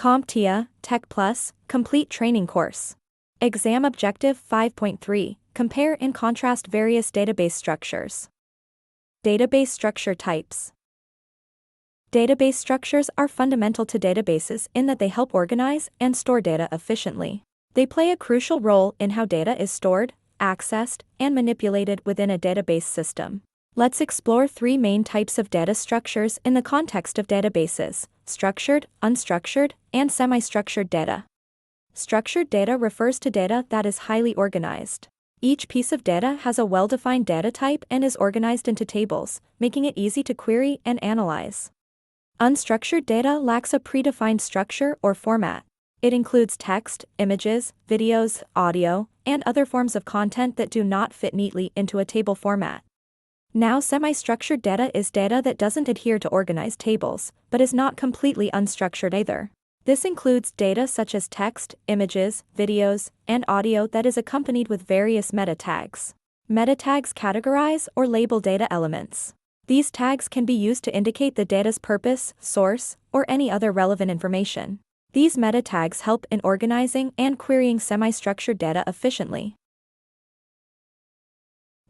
CompTIA Tech Plus Complete Training Course. Exam Objective 5.3 Compare and contrast various database structures. Database structure types. Database structures are fundamental to databases in that they help organize and store data efficiently. They play a crucial role in how data is stored, accessed, and manipulated within a database system. Let's explore three main types of data structures in the context of databases: structured, unstructured, and semi-structured data. Structured data refers to data that is highly organized. Each piece of data has a well-defined data type and is organized into tables, making it easy to query and analyze. Unstructured data lacks a predefined structure or format. It includes text, images, videos, audio, and other forms of content that do not fit neatly into a table format. Now, semi-structured data is data that doesn't adhere to organized tables, but is not completely unstructured either. This includes data such as text, images, videos, and audio that is accompanied with various meta tags. Meta tags categorize or label data elements. These tags can be used to indicate the data's purpose, source, or any other relevant information. These meta tags help in organizing and querying semi-structured data efficiently.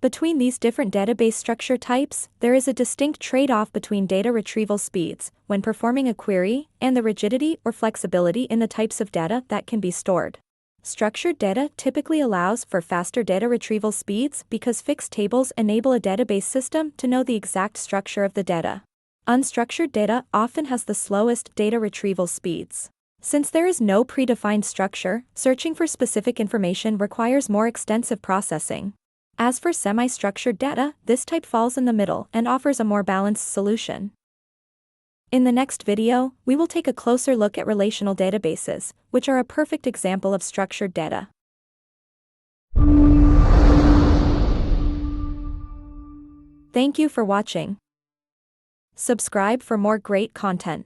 Between these different database structure types, there is a distinct trade-off between data retrieval speeds when performing a query and the rigidity or flexibility in the types of data that can be stored. Structured data typically allows for faster data retrieval speeds because fixed tables enable a database system to know the exact structure of the data. Unstructured data often has the slowest data retrieval speeds. Since there is no predefined structure, searching for specific information requires more extensive processing. As for semi-structured data, this type falls in the middle and offers a more balanced solution. In the next video, we will take a closer look at relational databases, which are a perfect example of structured data. Thank you for watching. Subscribe for more great content.